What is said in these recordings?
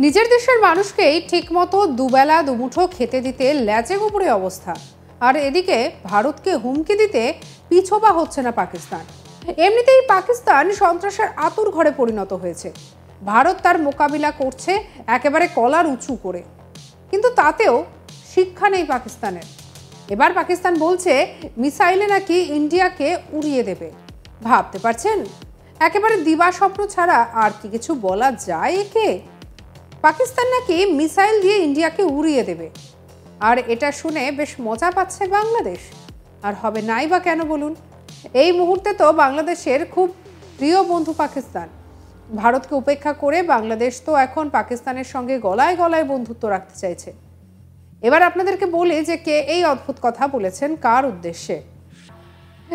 নিজের দেশের মানুষকেই ঠিকমতো দুবেলা দুমুঠো খেতে দিতে ল্যাচে গোপড়ে অবস্থা, আর এদিকে ভারতকে হুমকি দিতে পিছোপা হচ্ছে না পাকিস্তান। এমনিতেই পাকিস্তান সন্ত্রাসের আতুর ঘরে পরিণত হয়েছে। ভারত তার মোকাবিলা করছে একেবারে কলার উঁচু করে, কিন্তু তাতেও শিক্ষা নেই পাকিস্তানের। এবার পাকিস্তান বলছে মিসাইলে নাকি ইন্ডিয়াকে উড়িয়ে দেবে। ভাবতে পারছেন, একেবারে দিবা স্বপ্ন ছাড়া আর কি কিছু বলা যায় একে? পাকিস্তান নাকি মিসাইল দিয়ে ইন্ডিয়াকে উড়িয়ে দেবে, আর এটা শুনে বেশ মজা পাচ্ছে বাংলাদেশ। আর হবে নাই বা কেন বলুন? এই মুহূর্তে তো বাংলাদেশের খুব প্রিয় বন্ধু পাকিস্তান। ভারতকে উপেক্ষা করে বাংলাদেশ তো এখন পাকিস্তানের সঙ্গে গলায় গলায় বন্ধুত্ব রাখতে চাইছে। এবার আপনাদেরকে বলি যে কে এই অদ্ভুত কথা বলেছেন, কার উদ্দেশ্যে।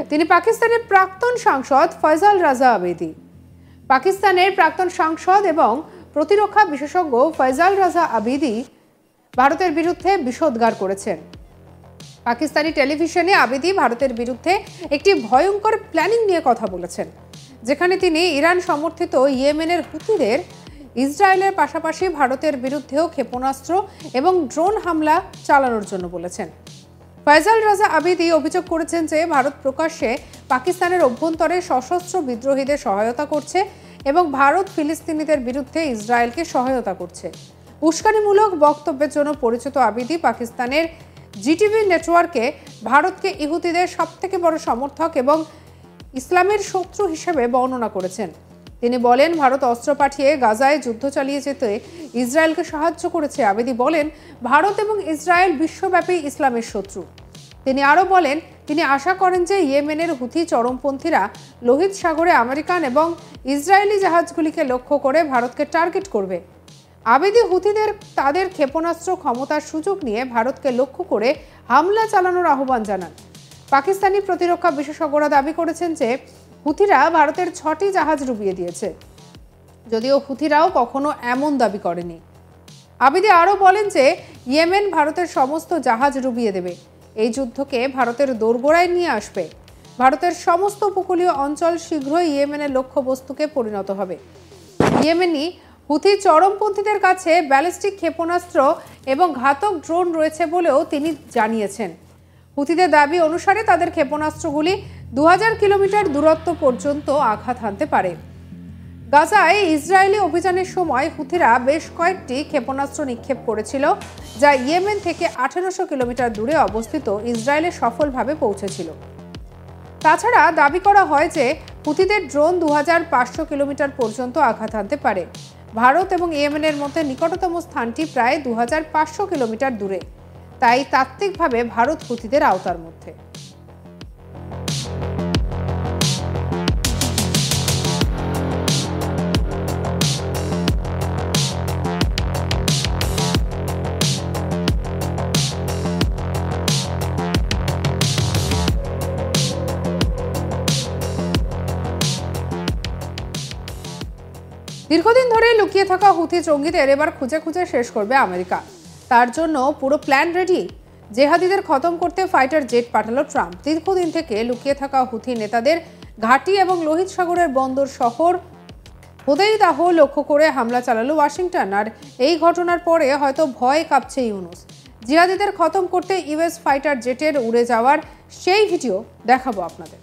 তিনি পাকিস্তানের প্রাক্তন সাংসদ ফয়সাল রাজা আবেদি। পাকিস্তানের প্রাক্তন সাংসদ এবং প্রতিরক্ষা বিশেষজ্ঞ ফয়সাল রাজা আবেদি ভারতের বিরুদ্ধে বিষোদ্গার করেছেন। পাকিস্তানি টেলিভিশনে আবেদি ভারতের বিরুদ্ধে একটি ভয়ঙ্কর প্ল্যানিং নিয়ে কথা বলেছেন, যেখানে তিনি ইরান সমর্থিত ইয়েমেনের হুতিদের ইসরায়েলের পাশাপাশি ভারতের বিরুদ্ধেও ক্ষেপণাস্ত্র এবং ড্রোন হামলা চালানোর জন্য বলেছেন। ফয়সাল রাজা আবেদি অভিযোগ করেছেন যে ভারত প্রকাশ্যে পাকিস্তানের অভ্যন্তরে সশস্ত্র বিদ্রোহীদের সহায়তা করছে এবং ভারত ফিলিস্তিনিদের বিরুদ্ধে ইসরায়েলকে সহায়তা করছে। উস্কানিমূলক বক্তব্যের জন্য পরিচিত আবেদি পাকিস্তানের জিটিভি নেটওয়ার্কে ভারতকে ইহুদিদের সবথেকে বড় সমর্থক এবং ইসলামের শত্রু হিসেবে বর্ণনা করেছেন। তিনি বলেন, ভারত অস্ত্র পাঠিয়ে গাজায় যুদ্ধ চালিয়ে যেতে ইসরায়েলকে সাহায্য করেছে। আবেদি বলেন, ভারত এবং ইসরায়েল বিশ্বব্যাপী ইসলামের শত্রু। তিনি আরও বলেন, তিনি আশা করেন যে ইয়েমেনের হুথি চরমপন্থীরা লোহিত সাগরে আমেরিকান এবং ইসরায়েলি জাহাজগুলিকে লক্ষ্য করে ভারতকে টার্গেট করবে। আবেদি হুথিদের তাদের ক্ষেপণাস্ত্র ক্ষমতার সুযোগ নিয়ে ভারতকে লক্ষ্য করে হামলা চালানোর আহ্বান জানান। পাকিস্তানি প্রতিরক্ষা বিশেষজ্ঞরা দাবি করেছেন যে হুথিরা ভারতের 6টি জাহাজ ডুবিয়ে দিয়েছে, যদিও হুথিরাও কখনো এমন দাবি করেনি। আবেদি আরও বলেন যে ইয়েমেন ভারতের সমস্ত জাহাজ ডুবিয়ে দেবে, এই যুদ্ধকে ভারতের দোরগোড়ায় নিয়ে আসবে। ভারতের সমস্ত উপকূলীয় অঞ্চল শীঘ্রই ইয়েমেনের লক্ষ্যবস্তুকে পরিণত হবে। ইয়েমেনি হুথি চরমপন্থীদের কাছে ব্যালিস্টিক ক্ষেপণাস্ত্র এবং ঘাতক ড্রোন রয়েছে বলেও তিনি জানিয়েছেন। হুথিদের দাবি অনুসারে তাদের ক্ষেপণাস্ত্রগুলি 2000 কিলোমিটার দূরত্ব পর্যন্ত আঘাত হানতে পারে। গাজায় ইসরায়েলি অভিযানের সময় হুথিরা বেশ কয়েকটি ক্ষেপণাস্ত্র নিক্ষেপ করেছিল, যা ইয়েমেন থেকে 1800 কিলোমিটার দূরে অবস্থিত ইসরায়েলে সফলভাবে পৌঁছেছিল। তাছাড়া দাবি করা হয় যে হুথিদের ড্রোন 2500 কিলোমিটার পর্যন্ত আঘাত হানতে পারে। ভারত এবং ইয়েমেনের মধ্যে নিকটতম স্থানটি প্রায় 2500 কিলোমিটার দূরে, তাই তাত্ত্বিকভাবে ভারত হুথিদের আওতার মধ্যে। দীর্ঘদিন ধরে লুকিয়ে থাকা হুথি জঙ্গিদের এবার খুঁজে খুঁজে শেষ করবে আমেরিকা। তার জন্য পুরো প্ল্যান রেডি। জেহাদিদের খতম করতে ফাইটার জেট পাঠালো ট্রাম্প। দীর্ঘদিন থেকে লুকিয়ে থাকা হুথি নেতাদের ঘাঁটি এবং লোহিত সাগরের বন্দর শহর হোদেইদাহ লক্ষ্য করে হামলা চালালো ওয়াশিংটন। আর এই ঘটনার পরে হয়তো ভয় কাঁপছে ইউনুস। জিহাদিদের খতম করতে ইউএস ফাইটার জেটের উড়ে যাওয়ার সেই ভিডিও দেখাবো আপনাদের।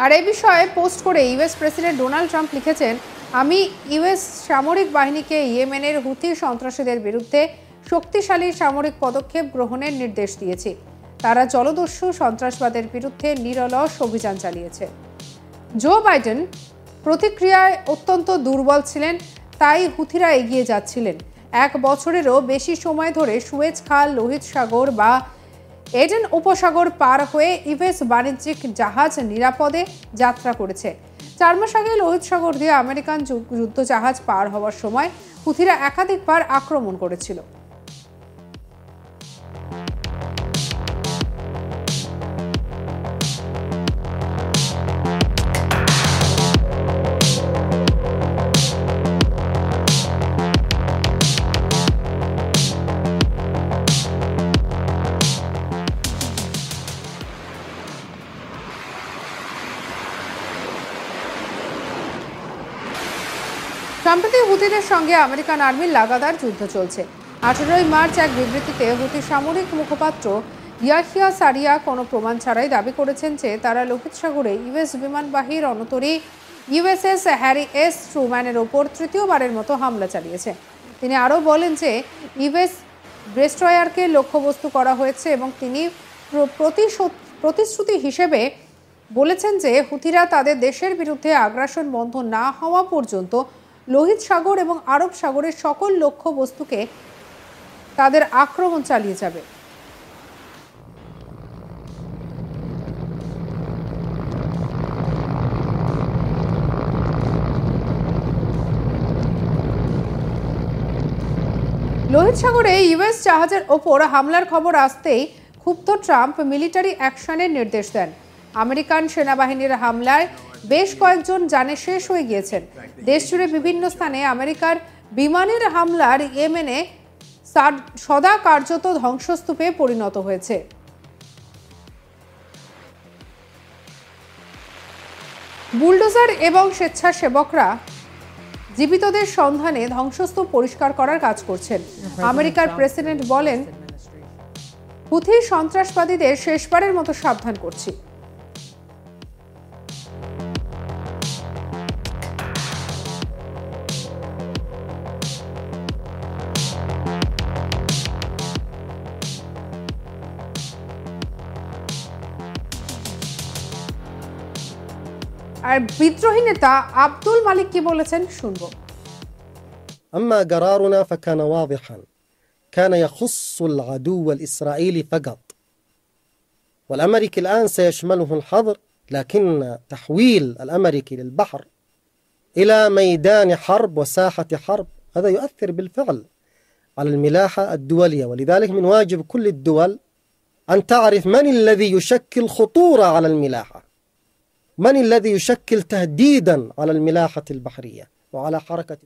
আর এই বিষয়ে পোস্ট করে ইউএস প্রেসিডেন্ট ডোনাল্ড ট্রাম্প লিখেছেন, আমি ইউএস সামরিক বাহিনীকে ইয়েমেনের হুথি সন্ত্রাসীদের বিরুদ্ধে শক্তিশালী সামরিক পদক্ষেপ গ্রহণের নির্দেশ দিয়েছি। তারা জলদস্যু সন্ত্রাসবাদের বিরুদ্ধে নিরলস অভিযান চালিয়েছে। জো বাইডেন প্রতিক্রিয়ায় অত্যন্ত দুর্বল ছিলেন, তাই হুথিরা এগিয়ে যাচ্ছিলেন। 1 বছরেরও বেশি সময় ধরে সুয়েজ খাল, লোহিত সাগর বা এডেন উপসাগর পার হয়ে ইউএস বাণিজ্যিক জাহাজ নিরাপদে যাত্রা করেছে। 4 মাস আগে লোহিত সাগর দিয়ে আমেরিকান যুদ্ধ জাহাজ পার হওয়ার সময় হুথিরা একাধিকবার আক্রমণ করেছিল। সম্প্রতি হুথিদের সঙ্গে আমেরিকান আর্মির লাগাতার যুদ্ধ চলছে। 18 মার্চ এক বিবৃতিতে হুথি সামরিক মুখপাত্র ইয়াহিয়া সারিয়া কোনো প্রমাণ ছাড়াই দাবি করেছেন যে তারা লোহিত সাগরে ইউএস বিমানবাহী রণতরী ইউএসএস হ্যারি এস ট্রুম্যানের ওপর তৃতীয়বারের মতো হামলা চালিয়েছে। তিনি আরও বলেন যে ইউএস ডেস্ট্রয়ারকে লক্ষ্যবস্তু করা হয়েছে এবং তিনি প্রতিশ্রুতি হিসেবে বলেছেন যে হুথিরা তাদের দেশের বিরুদ্ধে আগ্রাসন বন্ধ না হওয়া পর্যন্ত লোহিত সাগর এবং আরব সাগরের সকল লক্ষ্যবস্তুকে তাদের আক্রমণ চালিয়ে যাবে। লোহিত সাগরে ইউএস জাহাজের ওপর হামলার খবর আসতেই ক্ষুব্ধ ট্রাম্প মিলিটারি অ্যাকশনের নির্দেশ দেন। আমেরিকান সেনাবাহিনীর হামলায় বেশ কয়েকজন জানে শেষ হয়ে গিয়েছেন। দেশজুড়ে বিভিন্ন স্থানে আমেরিকার বিমানের হামলার ইয়েমেনে সদা কার্যত ধ্বংসস্তূপে পরিণত হয়েছে। বুলডোজার এবং স্বেচ্ছাসেবকরা জীবিতদের সন্ধানে ধ্বংসস্তূপ পরিষ্কার করার কাজ করছেন। আমেরিকার প্রেসিডেন্ট বলেন, হুথি সন্ত্রাসবাদীদের শেষবারের মতো সাবধান করছি। আর বিদ্রোহী নেতা আব্দুল মালিক কি বলেছেন শুনবো। أما قرارنا فكان واضحا، كان يخص العدو الإسرائيلي فقط، والأمريكي الآن سيشمله الحظر، لكن تحويل الأمريكي للبحر إلى ميدان حرب وساحة حرب هذا يؤثر بالفعل على الملاحة الدولية، ولذلك من واجب كل الدول أن تعرف من الذي يشكل خطورة على الملاحة، من الذي يشكل تهديدا على الملاحة البحرية وعلى حركة।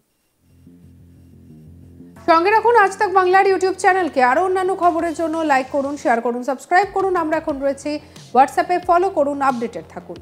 সঙ্গে রাখুন আজ তাক বাংলার ইউটিউব চ্যানেলকে। আরও অন্যান্য খবরের জন্য লাইক করুন, শেয়ার করুন, সাবস্ক্রাইব করুন। আমরা এখন রয়েছি হোয়াটসঅ্যাপে, ফলো করুন, আপডেটেড থাকুন।